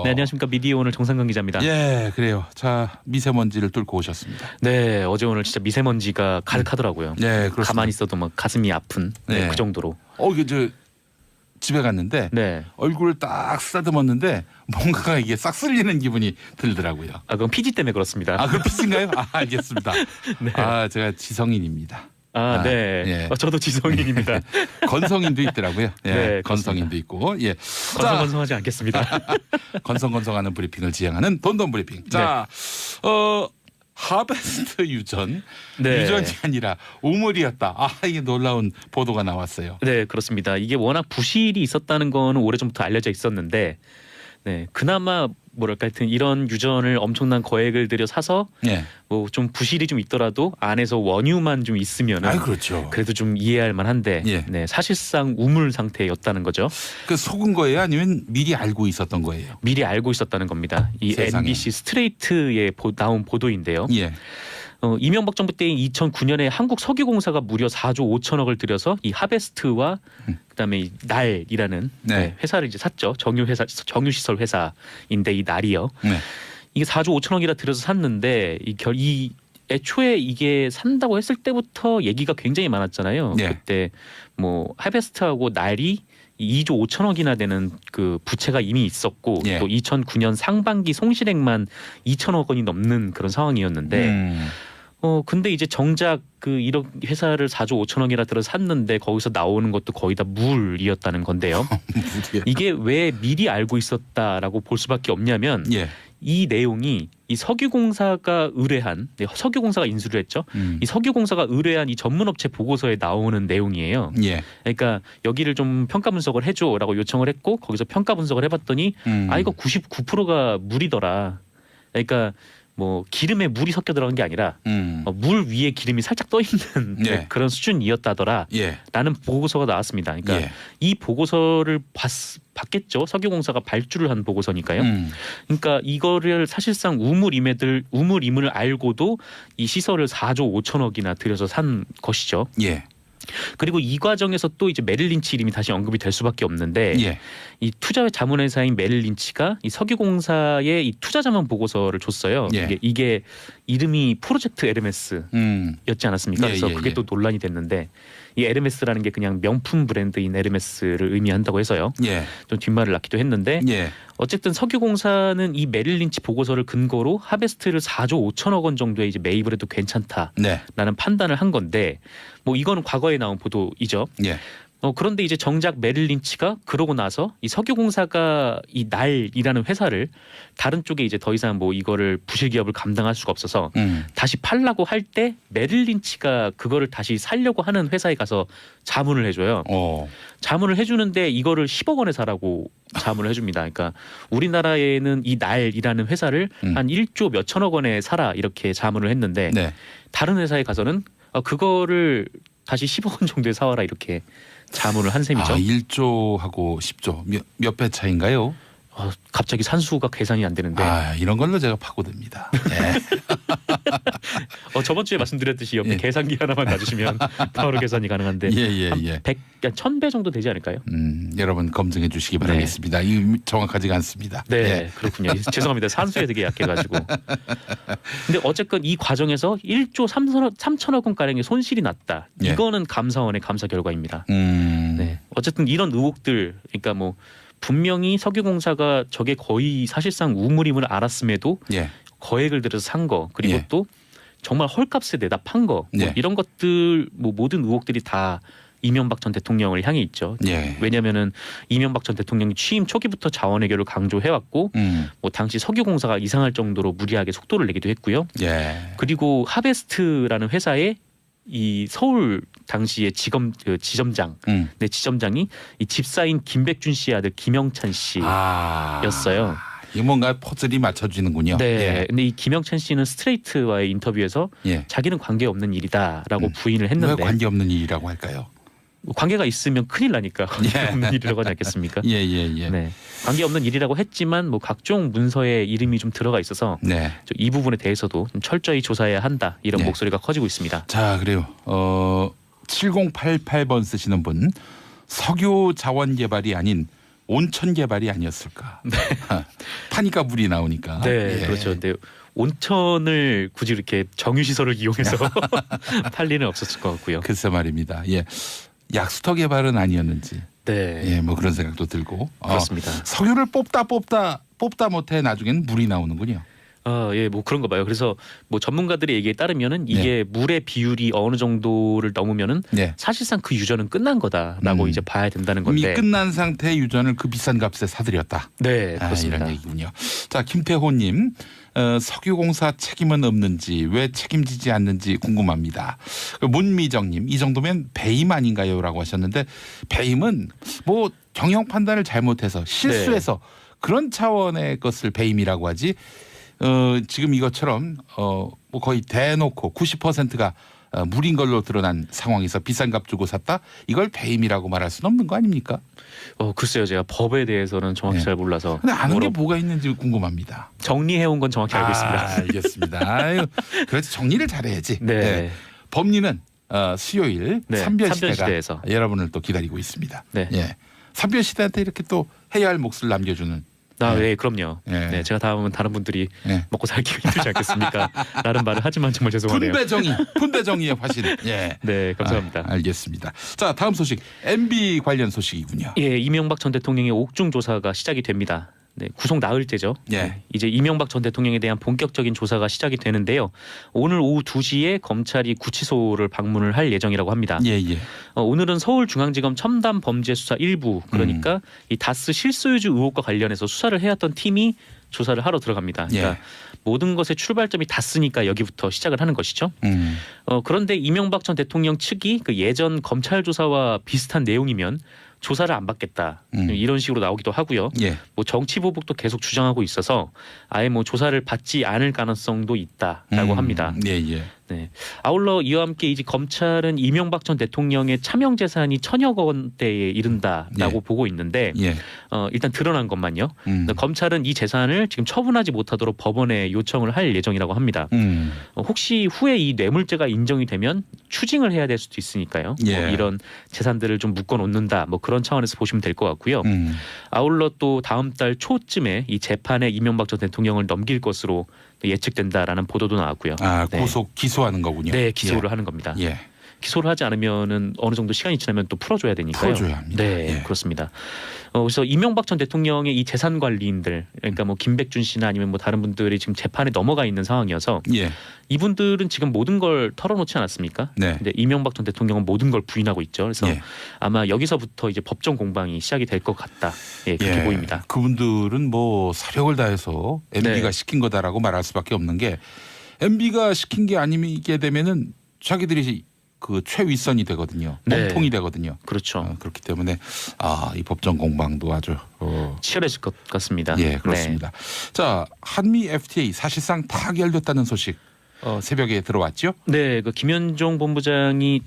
네, 안녕하십니까. 미디어 오늘 정상근 기자입니다. 예, 그래요. 자, 미세먼지를 뚫고 오셨습니다. 네, 어제 오늘 진짜 미세먼지가 가득하더라고요. 네, 그렇습니다. 가만히 있어도 막 가슴이 아픈 네. 그 정도로. 이게 저 집에 갔는데 네. 얼굴을 딱 쓰다듬었는데 뭔가가 이게 싹 쓸리는 기분이 들더라고요. 아, 그건 피지 때문에 그렇습니다. 아, 그 피스인가요? 아, 알겠습니다. 네. 아, 제가 지성인입니다. 네. 예. 저도 지성인입니다. 건성인도 있더라고요. 예, 네, 건성인도 있고. 예. 건성건성하지 않겠습니다. 건성건성하는 브리핑을 지향하는 돈돈 브리핑. 자, 하베스트 유전. 네. 유전이 아니라 우물이었다. 아, 이게 놀라운 보도가 나왔어요. 네, 그렇습니다. 이게 워낙 부실이 있었다는 거는 오래전부터 알려져 있었는데, 네, 그나마 뭐랄까 하여튼 이런 유전을 엄청난 거액을 들여 사서 예. 뭐 좀 부실이 좀 있더라도 안에서 원유만 좀 있으면은 아, 그렇죠. 그래도 좀 이해할 만한데, 예. 네, 사실상 우물 상태였다는 거죠. 그 속은 거예요? 아니면 미리 알고 있었던 거예요? 미리 알고 있었다는 겁니다. 이 세상에. MBC 스트레이트에 나온 보도인데요. 예. 이명박 정부 때인 2009년에 한국석유공사가 무려 4조 5천억을 들여서 이 하베스트와 그다음에 이 날이라는 네. 회사를 이제 샀죠. 정유시설 회사인데 이 날이요. 네. 이게 4조 5천억이라 들여서 샀는데 이 애초에 이게 산다고 했을 때부터 얘기가 굉장히 많았잖아요. 네. 그때 뭐 하베스트하고 날이 2조 5천억이나 되는 그 부채가 이미 있었고 예. 또 2009년 상반기 송실액만 2천억 원이 넘는 그런 상황이었는데 근데 이제 정작 그 이런 회사를 4조 5천억이나 들어 샀는데 거기서 나오는 것도 거의 다 물이었다는 건데요. 이게 왜 미리 알고 있었다라고 볼 수밖에 없냐면 예. 이 내용이 이 석유공사가 의뢰한 석유공사가 인수를 했죠. 이 석유공사가 의뢰한 이 전문업체 보고서에 나오는 내용이에요. 예. 그러니까 여기를 좀 평가 분석을 해줘라고 요청을 했고 거기서 평가 분석을 해봤더니 아 이거 99%가 물이더라. 그러니까 뭐 기름에 물이 섞여 들어간 게 아니라 물 위에 기름이 살짝 떠 있는 예. 그런 수준이었다더라. 예. 라는 보고서가 나왔습니다. 그러니까 예. 이 보고서를 봤겠죠. 석유공사가 발주를 한 보고서니까요. 그러니까 이거를 사실상 우물임을 알고도 이 시설을 4조 5천억이나 들여서 산 것이죠. 예. 그리고 이 과정에서 또 이제 메릴 린치 이름이 다시 언급이 될 수밖에 없는데 예. 이 투자 자문회사인 메릴 린치가 이 석유공사에 이 투자 자문 보고서를 줬어요. 예. 이게 이름이 프로젝트 에르메스였지 않았습니까? 예, 그래서 예, 그게 예. 또 논란이 됐는데 이 에르메스라는 게 그냥 명품 브랜드인 에르메스를 의미한다고 해서요. 예. 좀 뒷말을 낳기도 했는데 예. 어쨌든 석유공사는 이 메릴 린치 보고서를 근거로 하베스트를 4조 5천억 원 정도에 이제 매입을 해도 괜찮다라는 네. 판단을 한 건데 뭐 이거는 과거에 나온 보도이죠. 예. 그런데 이제 정작 메릴 린치가 그러고 나서 이 석유공사가 이 날이라는 회사를 다른 쪽에 이제 더 이상 뭐 이거를 부실 기업을 감당할 수가 없어서 다시 팔라고 할 때 메릴 린치가 그거를 다시 살려고 하는 회사에 가서 자문을 해줘요. 자문을 해주는데 이거를 10억 원에 사라고 자문을 해줍니다. 그러니까 우리나라에는 이 날이라는 회사를 한 1조 몇 천억 원에 사라 이렇게 자문을 했는데 네. 다른 회사에 가서는 그거를 다시 10억 원 정도에 사와라 이렇게 자문을 한 셈이죠. 1조하고 10조 몇 배 차인가요? 갑자기 산수가 계산이 안 되는데. 이런 걸로 제가 파고듭니다. 예. 저번 주에 말씀드렸듯이 옆에 예. 계산기 하나만 놔주시면 바로 계산이 가능한데 예. 한 1000배 정도 되지 않을까요? 여러분 검증해 주시기 바라겠습니다. 이 정확하지가 않습니다. 네, 예. 그렇군요. 죄송합니다. 산수에 되게 약해가지고. 근데 어쨌건 이 과정에서 1조 3천억 원 가량의 손실이 났다. 예. 이거는 감사원의 감사 결과입니다. 네, 어쨌든 이런 의혹들, 그러니까 뭐 분명히 석유공사가 저게 거의 사실상 우물임을 알았음에도 예. 거액을 들여서 산 거, 그리고 예. 또 정말 헐값에 내다 판 거, 예. 이런 것들 뭐 모든 의혹들이 다 이명박 전 대통령을 향해 있죠. 예. 왜냐하면은 이명박 전 대통령이 취임 초기부터 자원외교를 강조해왔고, 뭐 당시 석유공사가 이상할 정도로 무리하게 속도를 내기도 했고요. 예. 그리고 하베스트라는 회사에 이 서울 당시의 지점장, 네, 지점장이 이 집사인 김백준 씨의 아들 김영찬 씨였어요. 이 뭔가 퍼즐이 맞춰지는군요. 네. 예. 근데 이 김영찬 씨는 스트레이트와의 인터뷰에서 예. 자기는 관계없는 일이다라고 부인을 왜 했는데 관계없는 일이라고 할까요? 관계가 있으면 큰일 나니까 관계없는 일이라고 하지 않겠습니까? 예. 네. 관계없는 일이라고 했지만 뭐 각종 문서에 이름이 좀 들어가 있어서 네. 이 부분에 대해서도 좀 철저히 조사해야 한다 이런 네. 목소리가 커지고 있습니다. 자, 그래요. 7088번 쓰시는 분 석유 자원 개발이 아닌 온천 개발이 아니었을까? 네. 파니까 물이 나오니까. 네, 예. 그렇죠. 근데 온천을 굳이 이렇게 정유시설을 이용해서 팔 리는 없었을 것 같고요. 글쎄 말입니다. 예. 약수터 개발은 아니었는지. 네, 예, 뭐 그런 생각도 들고. 그렇습니다. 석유를 뽑다 못해 나중에는 물이 나오는군요. 예, 뭐 그런 거 봐요. 그래서 뭐 전문가들의 얘기에 따르면은 이게 물의 비율이 어느 정도를 넘으면은 네. 사실상 그 유전은 끝난 거다라고 이제 봐야 된다는 이미 건데. 끝난 상태의 유전을 그 비싼 값에 사들였다. 네, 그렇습니다. 이런 얘기군요. 자, 김태호님, 석유공사 책임은 없는지 왜 책임지지 않는지 궁금합니다. 문미정님, 이 정도면 배임 아닌가요?라고 하셨는데 거임은 뭐 경영 판단을 잘못해서 실수해서 그런 차원의 것을 배임이라고 하지. 지금 이것처럼 뭐 거의 대놓고 90%가 물인 걸로 드러난 상황에서 비싼 값 주고 샀다? 이걸 배임이라고 말할 수는 없는 거 아닙니까? 글쎄요, 제가 법에 대해서는 정확히 잘 몰라서. 근데 아는 게 뭐가 있는지 궁금합니다. 정리해온 건 정확히 알고 있습니다. 알겠습니다. 아유, 그래서 정리를 잘해야지. 네. 법리는 수요일 네, 삼변시대가 삼변시대에서. 여러분을 또 기다리고 있습니다. 네. 예. 삼변시대한테 이렇게 또 해야 할 몫을 남겨주는. 네, 그럼요. 네. 네, 제가 다음은 다른 분들이 네. 먹고 살기 힘들지 않겠습니까? 라는 말을 하지만 정말 죄송하네요. 분배정의의 화신. 예. 네, 감사합니다. 알겠습니다. 자, 다음 소식 MB 관련 소식이군요. 예, 이명박 전 대통령의 옥중 조사가 시작이 됩니다. 네, 구속 나흘째죠. 예. 네, 이제 이명박 전 대통령에 대한 본격적인 조사가 시작이 되는데요. 오늘 오후 2시에 검찰이 구치소를 방문을 할 예정이라고 합니다. 예, 예. 오늘은 서울중앙지검 첨단범죄수사 1부, 그러니까 이 다스 실소유주 의혹과 관련해서 수사를 해왔던 팀이 조사를 하러 들어갑니다. 그러니까 예. 모든 것의 출발점이 다스니까 여기부터 시작을 하는 것이죠. 그런데 이명박 전 대통령 측이 그 예전 검찰 조사와 비슷한 내용이면 조사를 안 받겠다 이런 식으로 나오기도 하고요. 예. 뭐 정치 보복도 계속 주장하고 있어서 아예 뭐 조사를 받지 않을 가능성도 있다라고 합니다. 예, 예. 네. 아울러 이와 함께 이제 검찰은 이명박 전 대통령의 차명 재산이 1,000여 원대에 이른다라고 예. 보고 있는데 예. 일단 드러난 것만요. 검찰은 이 재산을 지금 처분하지 못하도록 법원에 요청을 할 예정이라고 합니다. 혹시 후에 이 뇌물죄가 인정이 되면 추징을 해야 될 수도 있으니까요. 예. 뭐 이런 재산들을 좀 묶어놓는다. 뭐 그런 차원에서 보시면 될 것 같고요. 아울러 또 다음 달 초쯤에 이 재판에 이명박 전 대통령을 넘길 것으로 예측된다라는 보도도 나왔고요. 네. 기소하는 거군요. 네, 기소를 하는 겁니다. 예. 기소를 하지 않으면은 어느 정도 시간이 지나면 또 풀어줘야 되니까요. 풀어줘야 합니다. 네, 예. 그렇습니다. 그래서 이명박 전 대통령의 이 재산 관리인들, 그러니까 뭐 김백준 씨나 아니면 뭐 다른 분들이 지금 재판에 넘어가 있는 상황이어서 예. 이분들은 지금 모든 걸 털어놓지 않았습니까? 네. 근데 이명박 전 대통령은 모든 걸 부인하고 있죠. 그래서 예. 아마 여기서부터 이제 법정 공방이 시작이 될 것 같다. 예, 그렇게 보입니다. 그분들은 뭐 사력을 다해서 MB가 네. 시킨 거다라고 말할 수밖에 없는 게 MB가 시킨 게 아니게 되면은 자기들이 그 최윗선이 되거든요. 네. 몸통이 되거든요. 그렇죠. 그렇기 때문에 이 법정 공방도 아주 치열해질 것 같습니다. 예, 그렇습니다. 자, 한미 FTA 사실상 타결됐다는 소식 새벽에 들어왔죠? 네, 그 김현종 본부장이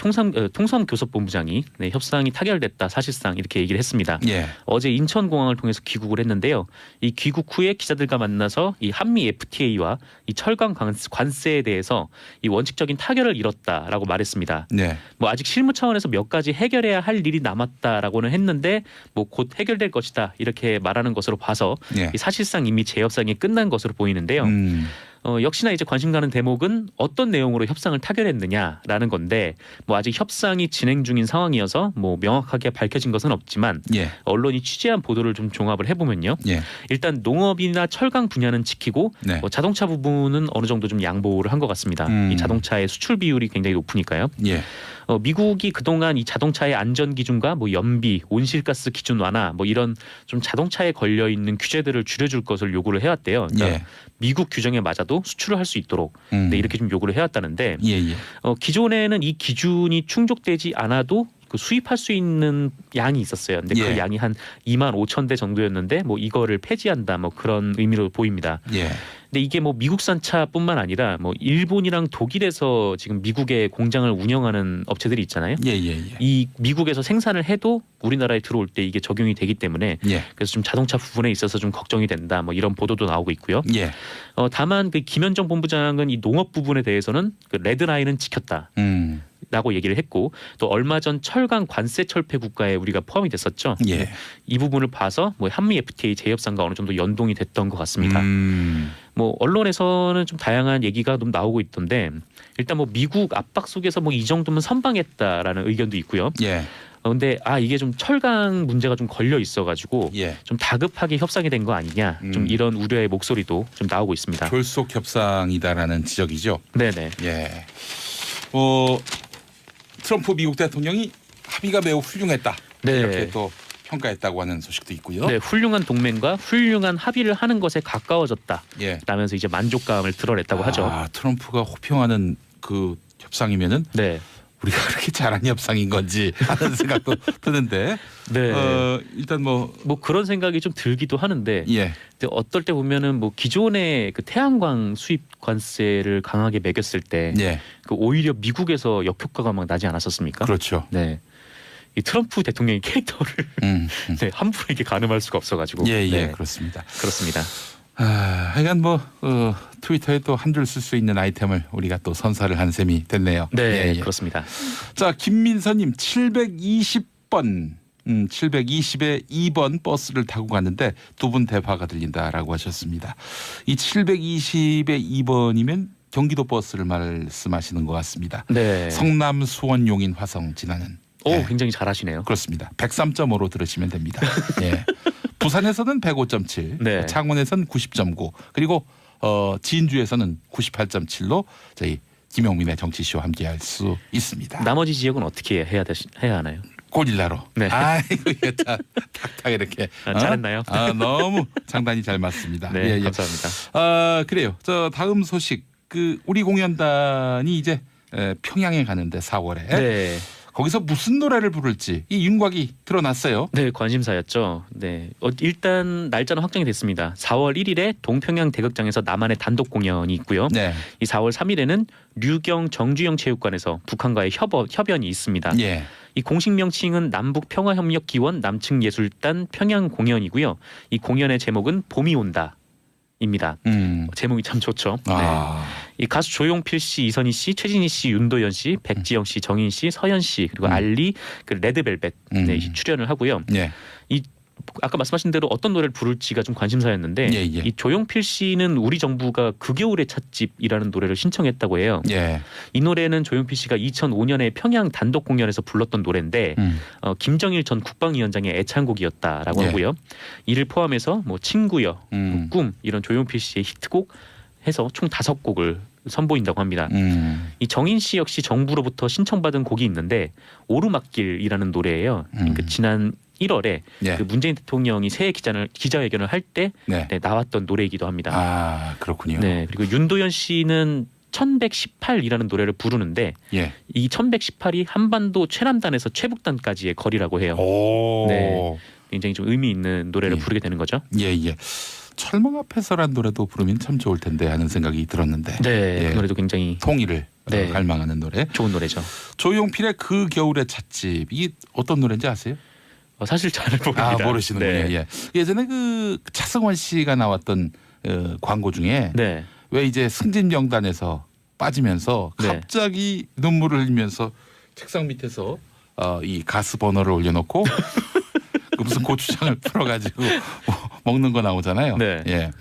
통상교섭본부장이 협상이 타결됐다 사실상 이렇게 얘기를 했습니다. 예. 어제 인천공항을 통해서 귀국을 했는데요. 이 귀국 후에 기자들과 만나서 이 한미 FTA와 이 철강 관세에 대해서 이 원칙적인 타결을 이뤘다라고 말했습니다. 네. 뭐 아직 실무 차원에서 몇 가지 해결해야 할 일이 남았다라고는 했는데 뭐 곧 해결될 것이다 이렇게 말하는 것으로 봐서 예. 이 사실상 이미 재협상이 끝난 것으로 보이는데요. 역시나 이제 관심 가는 대목은 어떤 내용으로 협상을 타결했느냐라는 건데 뭐 아직 협상이 진행 중인 상황이어서 뭐 명확하게 밝혀진 것은 없지만 예. 언론이 취재한 보도를 좀 종합을 해보면요. 예. 일단 농업이나 철강 분야는 지키고 네. 뭐 자동차 부분은 어느 정도 좀 양보를 한 것 같습니다. 이 자동차의 수출 비율이 굉장히 높으니까요. 예. 미국이 그동안 이 자동차의 안전 기준과 뭐 연비, 온실가스 기준 완화 뭐 이런 좀 자동차에 걸려 있는 규제들을 줄여줄 것을 요구를 해왔대요. 그러니까 예. 미국 규정에 맞아도 수출을 할 수 있도록 네, 이렇게 좀 요구를 해왔다는데 예, 예. 기존에는 이 기준이 충족되지 않아도 그 수입할 수 있는 양이 있었어요. 근데 예. 그 양이 한 25,000대 정도였는데 뭐 이거를 폐지한다 뭐 그런 의미로 보입니다. 예. 근데 이게 뭐 미국산 차뿐만 아니라 뭐 일본이랑 독일에서 지금 미국에 공장을 운영하는 업체들이 있잖아요. 예, 예, 예. 이 미국에서 생산을 해도 우리나라에 들어올 때 이게 적용이 되기 때문에 예. 그래서 좀 자동차 부분에 있어서 좀 걱정이 된다. 뭐 이런 보도도 나오고 있고요. 예. 다만 그 김현정 본부장은 이 농업 부분에 대해서는 그 레드라인은 지켰다. 라고 얘기를 했고 또 얼마 전 철강 관세 철폐 국가에 우리가 포함이 됐었죠. 예. 이 부분을 봐서 뭐 한미 FTA 재협상과 어느 정도 연동이 됐던 것 같습니다. 뭐 언론에서는 좀 다양한 얘기가 좀 나오고 있던데 일단 뭐 미국 압박 속에서 뭐 이 정도면 선방했다라는 의견도 있고요. 예. 근데 이게 좀 철강 문제가 좀 걸려 있어가지고 예. 좀 다급하게 협상이 된 거 아니냐 좀 이런 우려의 목소리도 좀 나오고 있습니다. 졸속 협상이다라는 지적이죠. 네네. 예. 트럼프 미국 대통령이 합의가 매우 훌륭했다. 네. 이렇게 또 평가했다고 하는 소식도 있고요. 네, 훌륭한 동맹과 훌륭한 합의를 하는 것에 가까워졌다. 예. 라면서 이제 만족감을 드러냈다고 하죠. 트럼프가 호평하는 그 협상이면은 네. 우리가 그렇게 잘한 협상인 건지 하는 생각도 드는데 네. 일단 뭐 그런 생각이 좀 들기도 하는데 예. 근데 어떨 때 보면은 뭐 기존의 그 태양광 수입 관세를 강하게 매겼을 때 예. 그 오히려 미국에서 역효과가 막 나지 않았었습니까? 그렇죠. 네. 이 트럼프 대통령의 캐릭터를 네, 함부로 이렇게 가늠할 수가 없어가지고. 예, 네. 그렇습니다. 그렇습니다. 하여간 뭐 트위터에 또 한 줄 쓸 수 있는 아이템을 우리가 또 선사를 한 셈이 됐네요. 네, 예. 그렇습니다. 자, 김민서님 720번 720에 2번 버스를 타고 갔는데 두 분 대화가 들린다라고 하셨습니다. 이 720에 2번이면 경기도 버스를 말씀하시는 것 같습니다. 네. 성남 수원 용인 화성 지나는. 오, 예. 굉장히 잘하시네요. 그렇습니다. 103.5로 들으시면 됩니다. 예. 부산에서는 105.7, 네. 창원에서는 90.9, 그리고 진주에서는 98.7로 저희 김용민의 정치쇼 함께할 수 있습니다. 나머지 지역은 어떻게 해야 하나요? 고릴라로. 네. 아이고 이게 탁탁 이렇게. 잘했나요? 너무 장단이 잘 맞습니다. 네, 예. 감사합니다. 그래요. 저 다음 소식 우리 공연단이 이제 평양에 가는데 4월에. 네. 거기서 무슨 노래를 부를지 이 윤곽이 드러났어요. 네, 관심사였죠. 네, 일단 날짜는 확정이 됐습니다. 4월 1일에 동평양 대극장에서 나만의 단독 공연이 있고요. 네. 이 4월 3일에는 류경 정주영 체육관에서 북한과의 협연이 있습니다. 예. 이 공식 명칭은 남북평화협력기원 남측예술단 평양 공연이고요. 이 공연의 제목은 봄이 온다. 입니다. 제목이 참 좋죠. 네. 이 가수 조용필 씨, 이선희 씨, 최진희 씨, 윤도현 씨, 백지영 씨, 정인 씨, 서현 씨 그리고 알리, 그 레드벨벳 네, 출연을 하고요. 예. 이 아까 말씀하신 대로 어떤 노래를 부를지가 좀 관심사였는데 예. 이 조용필 씨는 우리 정부가 그 겨울의 찻집이라는 노래를 신청했다고 해요. 예. 이 노래는 조용필 씨가 2005년에 평양 단독 공연에서 불렀던 노래인데 김정일 전 국방위원장의 애창곡이었다라고 하고요. 이를 포함해서 뭐 친구여, 뭐 꿈 이런 조용필 씨의 히트곡 해서 총 5곡을 선보인다고 합니다. 이 정인 씨 역시 정부로부터 신청받은 곡이 있는데 오르막길이라는 노래예요. 그러니까 지난 1월에 그 문재인 대통령이 새해 기자회견을 할 때 나왔던 노래이기도 합니다. 그렇군요. 네, 그리고 윤도현 씨는 1118이라는 노래를 부르는데 이 1118이 한반도 최남단에서 최북단까지의 거리라고 해요. 네, 굉장히 좀 의미 있는 노래를 부르게 되는 거죠. 예. 철망 앞에서란 노래도 부르면 참 좋을 텐데 하는 생각이 들었는데. 네, 그 노래도 굉장히 통일을 갈망하는 노래. 좋은 노래죠. 조용필의 그 겨울의 찻집 이게 어떤 노래인지 아세요? 사실 잘 모릅니다. 모르시는군요. 예. 예전에 그 차승원 씨가 나왔던 광고 중에 왜 이제 승진명단에서 빠지면서 갑자기 눈물을 흘리면서 책상 밑에서 이 가스 버너를 올려놓고 무슨 고추장을 풀어가지고 먹는 거 나오잖아요. 예.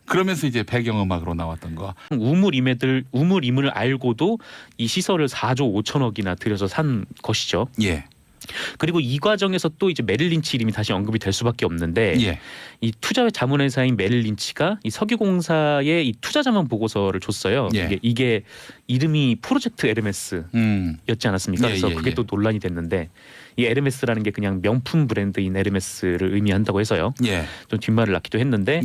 그러면서 이제 배경음악으로 나왔던 거. 우물임을 알고도 이 시설을 4조 5천억이나 들여서 산 것이죠. 예. 그리고 이 과정에서 또 이제 메릴 린치 이름이 다시 언급이 될 수밖에 없는데 이 투자 자문회사인 메릴 린치가 이 석유공사에 이 투자 자문 보고서를 줬어요. 이게 이름이 프로젝트 에르메스였지 않았습니까? 그래서 그게 또 논란이 됐는데 이 에르메스라는 게 그냥 명품 브랜드인 에르메스를 의미한다고 해서요. 좀 뒷말을 낳기도 했는데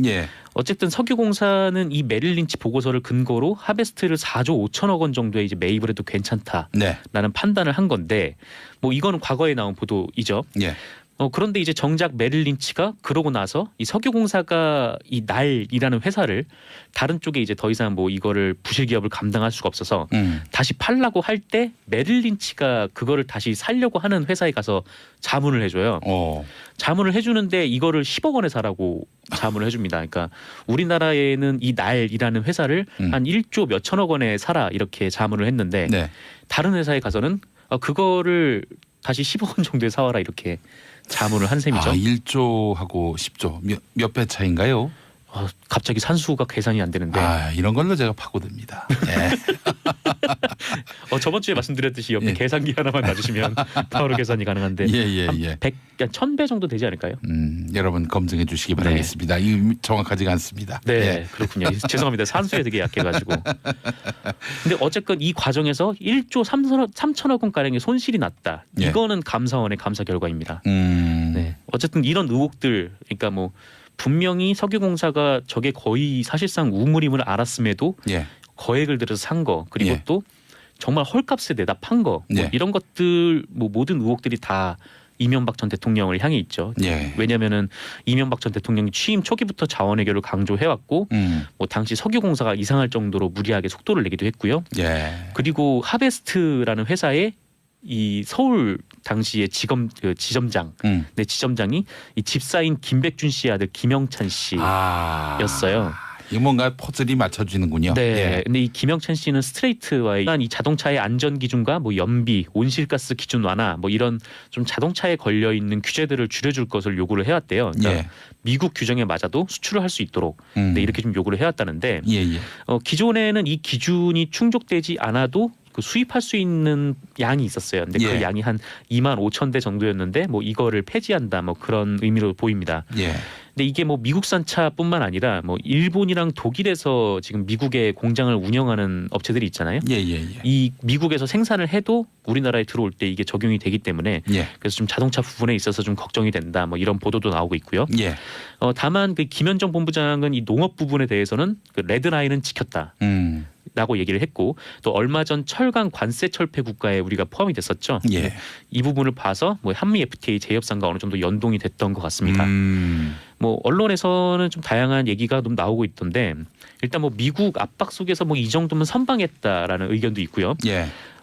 어쨌든 석유공사는 이 메릴 린치 보고서를 근거로 하베스트를 4조 5천억 원 정도에 이제 매입을 해도 괜찮다라는 판단을 한 건데 뭐 이거는 과거에 나온 보도이죠. 그런데 이제 정작 메릴 린치가 그러고 나서 이 석유공사가 이 날이라는 회사를 다른 쪽에 이제 더 이상 뭐 이거를 부실 기업을 감당할 수가 없어서 다시 팔라고 할 때 메릴 린치가 그거를 다시 살려고 하는 회사에 가서 자문을 해줘요. 자문을 해주는데 이거를 10억 원에 사라고 자문을 해줍니다. 그러니까 우리나라에는 이 날이라는 회사를 한 1조 몇 천억 원에 사라 이렇게 자문을 했는데 네. 다른 회사에 가서는 그거를 다시 10억 원 정도에 사와라 이렇게 자문을 한 셈이죠. 1조하고 10조 몇 배 차인가요? 갑자기 산수가 계산이 안 되는데. 이런 걸로 제가 파고듭니다. 네. 저번 주에 말씀드렸듯이 옆에 예. 계산기 하나만 놔주시면 바로 계산이 가능한데 예. 1000배 정도 되지 않을까요? 여러분 검증해 주시기 바라겠습니다. 이 정확하지가 않습니다. 네, 예. 그렇군요. 죄송합니다. 산수에 되게 약해가지고. 근데 어쨌건 이 과정에서 1조 3천억 원 가량의 손실이 났다. 예. 이거는 감사원의 감사 결과입니다. 네. 어쨌든 이런 의혹들, 그러니까 뭐 분명히 석유공사가 저게 거의 사실상 우물임을 알았음에도 예. 거액을 들여서 산 거, 그리고 예. 또 정말 헐값에 내다 판 거, 예. 이런 것들 뭐 모든 의혹들이 다 이명박 전 대통령을 향해 있죠. 예. 왜냐하면은 이명박 전 대통령이 취임 초기부터 자원외교를 강조해왔고, 뭐 당시 석유공사가 이상할 정도로 무리하게 속도를 내기도 했고요. 예. 그리고 하베스트라는 회사의 이 서울 당시의 지점장, 네, 지점장이 이 집사인 김백준 씨의 아들 김영찬 씨였어요. 이거 뭔가 퍼즐이 맞춰지는군요. 네. 예. 근데 이 김영찬 씨는 스트레이트와의 이 자동차의 안전 기준과 뭐 연비, 온실가스 기준 완화, 뭐 이런 좀 자동차에 걸려 있는 규제들을 줄여줄 것을 요구를 해왔대요. 그러니까 예. 미국 규정에 맞아도 수출을 할 수 있도록 네, 이렇게 좀 요구를 해왔다는데 기존에는 이 기준이 충족되지 않아도 수입할 수 있는 양이 있었어요. 근데 예. 그 양이 한 2만 5천 대 정도였는데 뭐 이거를 폐지한다 뭐 그런 의미로 보입니다. 예. 근데 이게 뭐 미국산 차뿐만 아니라 뭐 일본이랑 독일에서 지금 미국의 공장을 운영하는 업체들이 있잖아요. 이 미국에서 생산을 해도 우리나라에 들어올 때 이게 적용이 되기 때문에 그래서 좀 자동차 부분에 있어서 좀 걱정이 된다. 뭐 이런 보도도 나오고 있고요. 다만 그 김현정 본부장은 이 농업 부분에 대해서는 그 레드라인은 지켰다. 라고 얘기를 했고 또 얼마 전 철강 관세 철폐 국가에 우리가 포함이 됐었죠. 예. 이 부분을 봐서 뭐 한미 FTA 재협상과 어느 정도 연동이 됐던 것 같습니다. 뭐 언론에서는 좀 다양한 얘기가 좀 나오고 있던데 일단 뭐 미국 압박 속에서 뭐 이 정도면 선방했다라는 의견도 있고요.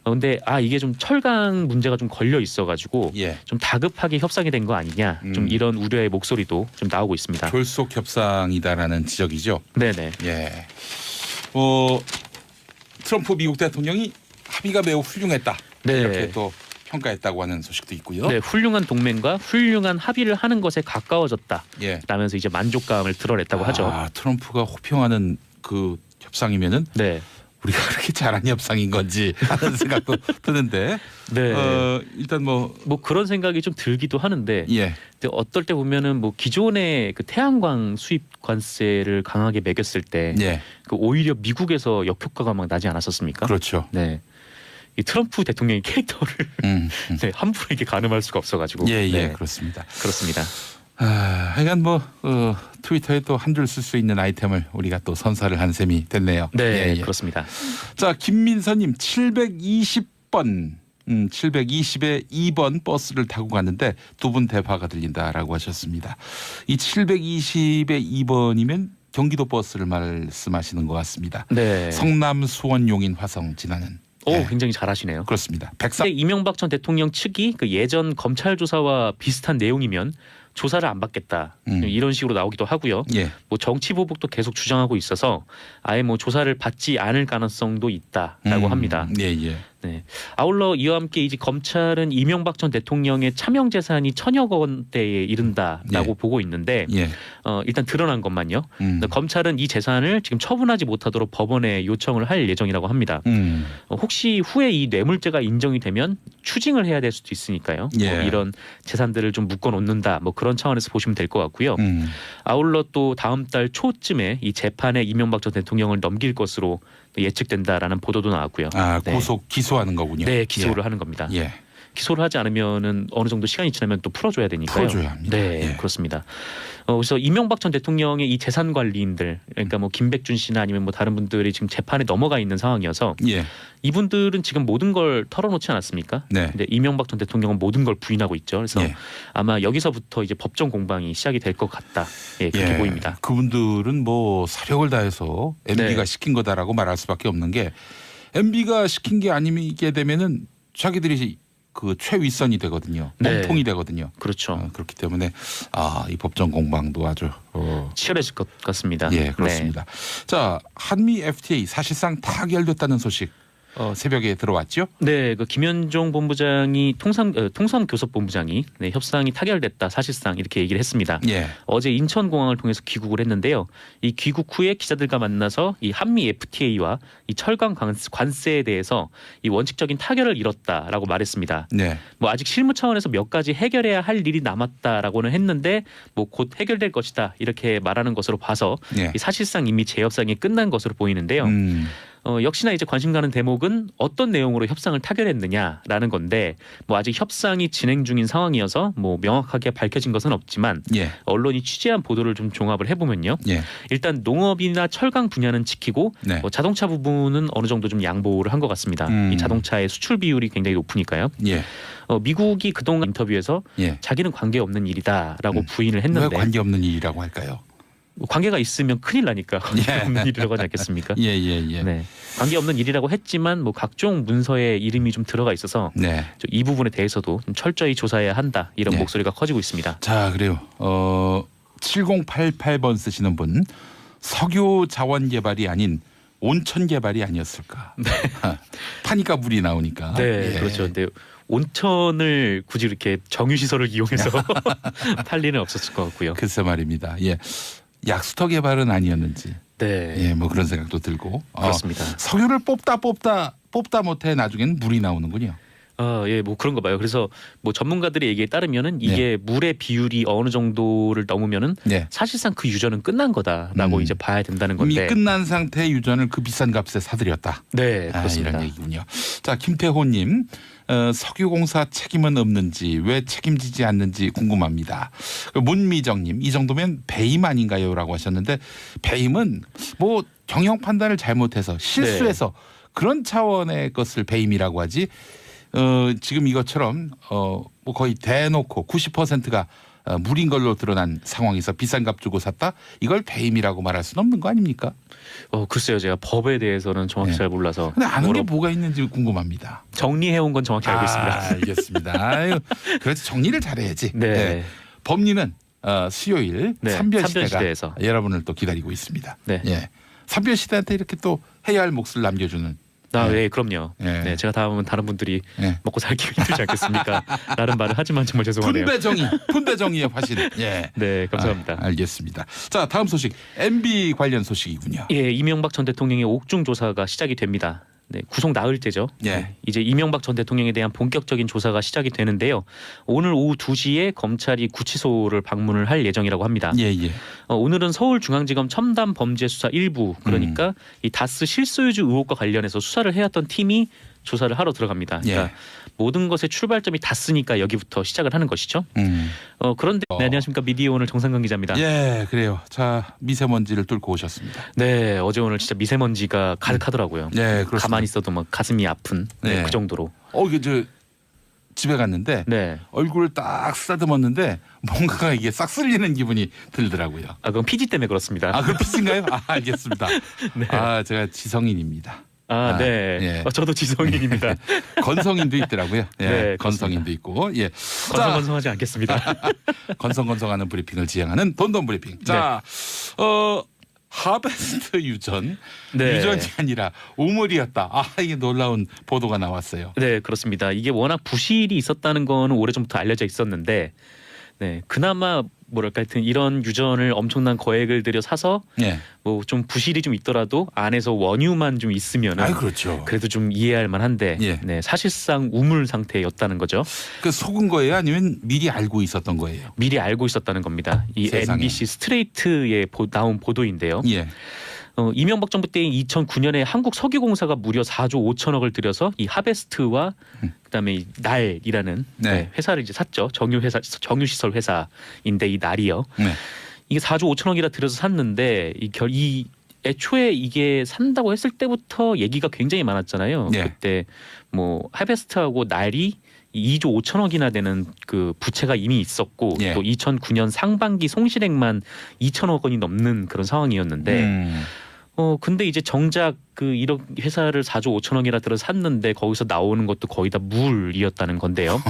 근데 이게 좀 철강 문제가 좀 걸려 있어가지고 좀 다급하게 협상이 된 거 아니냐, 좀 이런 우려의 목소리도 좀 나오고 있습니다. 졸속 협상이다라는 지적이죠. 네네. 예. 트럼프 미국 대통령이 합의가 매우 훌륭했다. 네. 이렇게 또 평가했다고 하는 소식도 있고요. 네, 훌륭한 동맹과 훌륭한 합의를 하는 것에 가까워졌다. 라면서 이제 만족감을 드러냈다고 하죠. 트럼프가 호평하는 그 협상이면은 우리가 그렇게 잘한 협상인 건지 하는 생각도 드는데 일단 뭐 그런 생각이 좀 들기도 하는데 근데 어떨 때 보면은 뭐 기존의 그 태양광 수입 관세를 강하게 매겼을 때 그 오히려 미국에서 역효과가 막 나지 않았었습니까? 그렇죠. 네. 이 트럼프 대통령의 캐릭터를 함부로 이렇게 가늠할 수가 없어가지고 그렇습니다. 그렇습니다. 하여간 뭐 트위터에 또 한 줄 쓸 수 있는 아이템을 우리가 또 선사를 한 셈이 됐네요. 네, 그렇습니다. 자, 김민서님 720번 720에 2번 버스를 타고 갔는데 두 분 대화가 들린다라고 하셨습니다. 이 720에 2번이면 경기도 버스를 말씀하시는 것 같습니다. 성남, 수원, 용인, 화성 지나는. 굉장히 잘하시네요. 그렇습니다. 이명박 전 대통령 측이 그 예전 검찰 조사와 비슷한 내용이면 조사를 안 받겠다 이런 식으로 나오기도 하고요. 뭐 정치 보복도 계속 주장하고 있어서 아예 뭐 조사를 받지 않을 가능성도 있다라고 합니다. 네. 아울러 이와 함께 이제 검찰은 이명박 전 대통령의 차명 재산이 1,000억 원대에 이른다라고 보고 있는데 일단 드러난 것만요. 검찰은 이 재산을 지금 처분하지 못하도록 법원에 요청을 할 예정이라고 합니다. 혹시 후에 이 뇌물죄가 인정이 되면 추징을 해야 될 수도 있으니까요. 뭐 이런 재산들을 좀 묶어놓는다. 뭐 그런 차원에서 보시면 될 것 같고요. 아울러 또 다음 달 초쯤에 이 재판에 이명박 전 대통령을 넘길 것으로 예측된다라는 보도도 나왔고요. 구속 기소하는 거군요. 네, 기소를 하는 겁니다. 기소를 하지 않으면은 어느 정도 시간이 지나면 또 풀어줘야 되니까요. 풀어줘야 합니다. 네, 예. 그렇습니다. 그래서 이명박 전 대통령의 이 재산 관리인들, 그러니까 뭐 김백준 씨나 아니면 뭐 다른 분들이 지금 재판에 넘어가 있는 상황이어서 예. 이분들은 지금 모든 걸 털어놓지 않았습니까? 네. 근데 이명박 전 대통령은 모든 걸 부인하고 있죠. 그래서 예. 아마 여기서부터 이제 법정 공방이 시작이 될 것 같다. 예, 그렇게 예. 보입니다. 그분들은 뭐 사력을 다해서 MB가 네. 시킨 거다라고 말할 수밖에 없는 게 MB가 시킨 게 아니게 되면은 자기들이 그 최윗선이 되거든요. 네. 몸통이 되거든요. 그렇죠. 그렇기 때문에 이 법정 공방도 아주 치열해질 것 같습니다. 예, 그렇습니다. 자, 한미 FTA 사실상 타결됐다는 소식 새벽에 들어왔죠? 네, 그 김현종 본부장이 통선교섭본부장이 네, 협상이 타결됐다 사실상 이렇게 얘기를 했습니다. 예. 어제 인천공항을 통해서 귀국을 했는데요. 이 귀국 후에 기자들과 만나서 이 한미 FTA와 이 철강 관세에 대해서 이 원칙적인 타결을 이뤘다라고 말했습니다. 네. 뭐 아직 실무 차원에서 몇 가지 해결해야 할 일이 남았다라고는 했는데 뭐 곧 해결될 것이다 이렇게 말하는 것으로 봐서 예. 이 사실상 이미 재협상이 끝난 것으로 보이는데요. 역시나 이제 관심 가는 대목은 어떤 내용으로 협상을 타결했느냐라는 건데 뭐 아직 협상이 진행 중인 상황이어서 뭐 명확하게 밝혀진 것은 없지만 예. 언론이 취재한 보도를 좀 종합을 해보면요. 예. 일단 농업이나 철강 분야는 지키고 네. 자동차 부분은 어느 정도 좀 양보를 한 것 같습니다. 이 자동차의 수출 비율이 굉장히 높으니까요. 예. 미국이 그동안 인터뷰에서 예. 자기는 관계없는 일이다라고 부인을 왜 했는데 관계없는 일이라고 할까요? 뭐 관계가 있으면 큰일 나니까 관계없는 일이라고 하지 않겠습니까? 예, 예, 예. 네, 관계없는 일이라고 했지만 뭐 각종 문서에 이름이 좀 들어가 있어서 네. 이 부분에 대해서도 좀 철저히 조사해야 한다 이런 네. 목소리가 커지고 있습니다. 자, 그래요. 7088번 쓰시는 분 석유 자원 개발이 아닌 온천 개발이 아니었을까? 네. 파니까 물이 나오니까. 네, 예. 그렇죠. 근데 온천을 굳이 이렇게 정유시설을 이용해서 팔 리는 없었을 것 같고요. 글쎄 말입니다. 예. 약수터 개발은 아니었는지. 네, 예, 뭐 그런 생각도 들고. 그렇습니다. 석유를 뽑다 못해 나중에는 물이 나오는군요. 예, 뭐 그런 거 봐요. 그래서 뭐 전문가들의 얘기에 따르면은 이게 물의 비율이 어느 정도를 넘으면은 네. 사실상 그 유전은 끝난 거다라고 이제 봐야 된다는 이미 건데. 끝난 상태의 유전을 그 비싼 값에 사들였다. 네, 그렇습니다. 이런 얘기군요. 자, 김태호님, 석유공사 책임은 없는지 왜 책임지지 않는지 궁금합니다. 문미정님, 이 정도면 배임 아닌가요?라고 하셨는데 배임은 뭐 경영 판단을 잘못해서 실수해서 그런 차원의 것을 배임이라고 하지. 지금 이것처럼 뭐 거의 대놓고 90%가 물인 걸로 드러난 상황에서 비싼 값 주고 샀다? 이걸 배임이라고 말할 수는 없는 거 아닙니까? 글쎄요, 제가 법에 대해서는 정확히 네. 잘 몰라서. 근데 아는 게 뭐가 있는지 궁금합니다. 정리해온 건 정확히 알고 있습니다. 알겠습니다. 아유, 그래서 정리를 잘해야지. 네. 법리는 수요일 네, 삼별시대가 삼별시대에서. 여러분을 또 기다리고 있습니다. 네. 예. 삼별시대한테 이렇게 또 해야 할 몫을 남겨주는. 네, 그럼요. 네. 네, 제가 다음은 다른 분들이 네. 먹고 살기 힘들지 않겠습니까? 라는 말을 하지만 정말 죄송하네요. 분배정의의 화신. 예. 네, 감사합니다. 알겠습니다. 자, 다음 소식 MB 관련 소식이군요. 예, 이명박 전 대통령의 옥중 조사가 시작이 됩니다. 네, 구속 나흘째죠. 예. 네, 이제 이명박 전 대통령에 대한 본격적인 조사가 시작이 되는데요. 오늘 오후 2시에 검찰이 구치소를 방문을 할 예정이라고 합니다. 예, 예. 오늘은 서울중앙지검 첨단범죄수사 1부 그러니까 이 다스 실소유주 의혹과 관련해서 수사를 해왔던 팀이 조사를 하러 들어갑니다. 그러니까 모든 것의 출발점이 다스니까 여기부터 시작을 하는 것이죠. 그런데 네, 안녕하십니까, 미디어오늘 정상근 기자입니다. 예, 그래요. 자, 미세먼지를 뚫고 오셨습니다. 네, 어제 오늘 진짜 미세먼지가 가득하더라고요. 네, 그렇습니다. 가만히 있어도 막 가슴이 아픈 네. 그 정도로. 이게 저 집에 갔는데 네. 얼굴을 딱 쓰다듬었는데 뭔가가 이게 싹 쓸리는 기분이 들더라고요. 그건 피지 때문에 그렇습니다. 그럼 피스인가요? 알겠습니다. 네. 제가 지성인입니다. 네. 예. 저도 지성인입니다. 건성인도 있더라고요. 예, 네, 건성인도 있고. 예. 건성건성하지 않겠습니다. 건성건성하는 브리핑을 지향하는 돈돈 브리핑. 자, 하베스트 유전. 네. 유전이 아니라 우물이었다. 이게 놀라운 보도가 나왔어요. 네, 그렇습니다. 이게 워낙 부실이 있었다는 거는 오래전부터 알려져 있었는데, 네, 그나마 뭐랄까 하여튼 이런 유전을 엄청난 거액을 들여 사서 예. 뭐 좀 부실이 좀 있더라도 안에서 원유만 좀 있으면은 그렇죠. 그래도 좀 이해할 만한데, 예. 네, 사실상 우물 상태였다는 거죠. 그 속은 거예요? 아니면 미리 알고 있었던 거예요? 미리 알고 있었다는 겁니다. 이 세상에. MBC 스트레이트에 나온 보도인데요. 예. 이명박 정부 때인 2009년에 한국석유공사가 무려 4조 5천억을 들여서 이 하베스트와 그다음에 이 날이라는 네. 회사를 이제 샀죠. 정유시설 회사인데 이 날이요. 네. 이게 4조 5천억이라 들여서 샀는데 이 애초에 이게 산다고 했을 때부터 얘기가 굉장히 많았잖아요. 네. 그때 뭐 하베스트하고 날이 2조 5천억이나 되는 그 부채가 이미 있었고 예. 또 2009년 상반기 송실액만 2천억 원이 넘는 그런 상황이었는데 근데 이제 정작 그 이런 회사를 4조 5천억이나 들어 샀는데 거기서 나오는 것도 거의 다 물이었다는 건데요.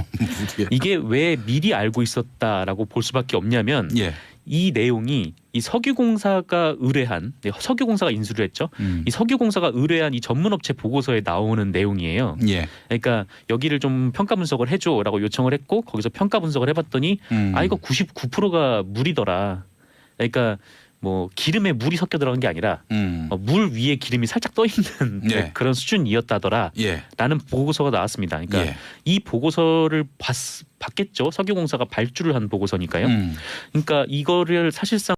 이게 왜 미리 알고 있었다라고 볼 수밖에 없냐면 예. 이 내용이 이 석유공사가 의뢰한 석유공사가 인수를 했죠. 이 석유공사가 의뢰한 이 전문업체 보고서에 나오는 내용이에요. 예. 그러니까 여기를 좀 평가 분석을 해줘라고 요청을 했고 거기서 평가 분석을 해봤더니 이거 99%가 물이더라. 그러니까 뭐 기름에 물이 섞여 들어간 게 아니라 물 위에 기름이 살짝 떠 있는 예. 그런 수준이었다더라. 예. 라는 보고서가 나왔습니다. 그러니까 예. 이 보고서를 봤겠죠. 석유공사가 발주를 한 보고서니까요. 그러니까 이거를 사실상